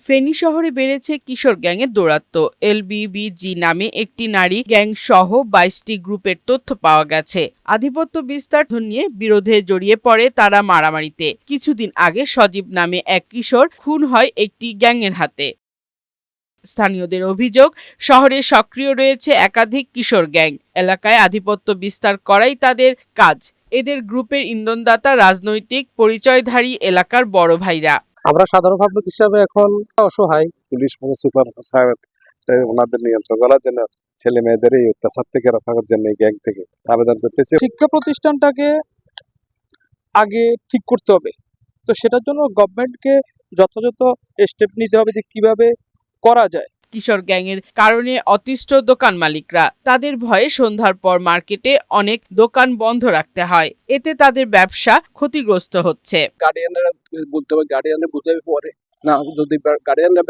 ফেনী শহরে বেড়েছে কিশোর গ্যাংয়ের দৌরাত্ম্য। এলবিবিজি নামে একটি নারী গ্যাং সহ 22টি গ্রুপের তথ্য পাওয়া গেছে। আধিপত্য বিস্তার নিয়ে বিরোধে জড়িয়ে পড়ে তারা মারামারিতে। কিছুদিন আগে সজীব নামে এক কিশোর খুন হয় একটি গ্যাংয়ের হাতে। স্থানীয়দের অভিযোগ, শহরে সক্রিয় রয়েছে একাধিক কিশোর গ্যাং। এলাকায় আধিপত্য বিস্তার করাই তাদের কাজ। এদের গ্রুপের ইন্ধনদাতা রাজনৈতিক পরিচয়ধারী এলাকার বড় ভাইরা। আমরা সাধারণ পাবলিক হিসাবে এখন অসহায়। পুলিশ সুপার সাহেব ওনাদের নিয়ন্ত্রণ করার জন্য ছেলে মেয়েদের এই অত্যাচার থেকে রক্ষার জন্য গ্যাং থেকে আবেদন করতেছে। শিক্ষা প্রতিষ্ঠানটাকে আগে ঠিক করতে হবে, তো সেটার জন্য গভর্নমেন্টকে যথাযথ স্টেপ নিতে হবে যে কিভাবে করা যায়। কিশোর গ্যাংয়ের কারণে অতিষ্ঠ দোকান মালিকরা। তাদের ভয়ে সন্ধ্যার পর মার্কেটে অনেক দোকান বন্ধ রাখতে হয়। এতে তাদের ব্যবসা ক্ষতিগ্রস্ত হচ্ছে। গার্ডিয়ানরা বলতে হবে, গার্ডিয়ানরা বুঝাবে পরে না, যদি গার্ডিয়ানরা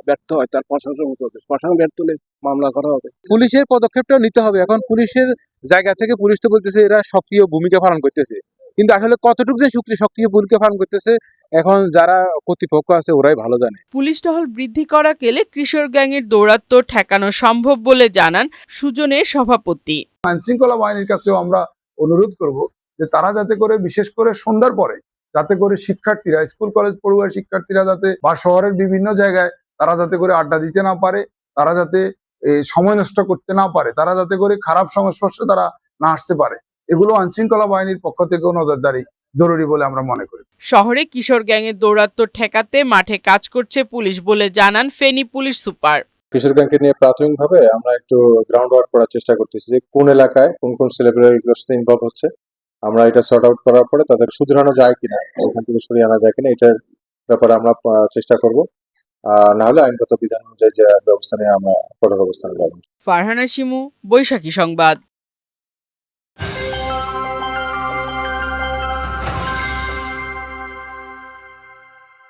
ব্যর্থ হয় তার প্রশাসন হতে হবে, প্রশাসন ব্যর্থ হলে মামলা করা হবে। পুলিশের পদক্ষেপটা নিতে হবে। এখন পুলিশের জায়গা থেকে পুলিশ তো বলতেছে এরা সক্রিয় ভূমিকা পালন করতেছে, কিন্তু আসলে কতটুকু যে সক্রিয় ভূমিকা পালন করতেছে এখন যারা কর্তৃপক্ষ আছে ওরাই ভালো জানে। পুলিশ টহল বৃদ্ধি করা গেলে কিশোর গ্যাংয়ের দৌরাত্ম্য ঠেকানো সম্ভব বলে জানান সুজনের সভাপতি। আইনশৃঙ্খলা বাহিনীর কাছেও আমরা অনুরোধ করব যে তারা যাতে করে, বিশেষ করে সন্ধ্যার পরে, যাতে করে শিক্ষার্থীরা, স্কুল কলেজ পড়ুয়া শিক্ষার্থীরা যাতে বা শহরের বিভিন্ন জায়গায় তারা যাতে করে আড্ডা দিতে না পারে, তারা যাতে সময় নষ্ট করতে না পারে, তারা যাতে করে খারাপ সংস্পর্শে তারা না আসতে পারে, এগুলো আইনশৃঙ্খলা বাহিনীর পক্ষ থেকেও নজরদারি জরুরি বলে আমরা মনে করি। শহরে কিশোর গ্যাংয়ের দৌরাত্ম্য ঠেকাতে মাঠে কাজ করছে পুলিশ বলে জানান ফেনী পুলিশ সুপার। কিশোর গ্যাংকে নিয়ে প্রাথমিকভাবে আমরা একটু গ্রাউন্ড ওয়ার্ক করার চেষ্টা করতেছি যে কোন এলাকায় কোন কোন ছেলেপেলে এগুলোর সাথে ইনভলভ হচ্ছে। আমরা এটা সর্ট আউট করার পরে তাদের শুধরানো যায় কিনা, ওখান থেকে সরিয়ে আনা যায় কিনা, এটার ব্যাপারে আমরা চেষ্টা করব। না হলে আইনগত বিধান অনুযায়ী যে ব্যবস্থা নিয়ে আমরা কঠোর অবস্থানে যাব। ফারহানা শিমু, বৈশাখী সংবাদ।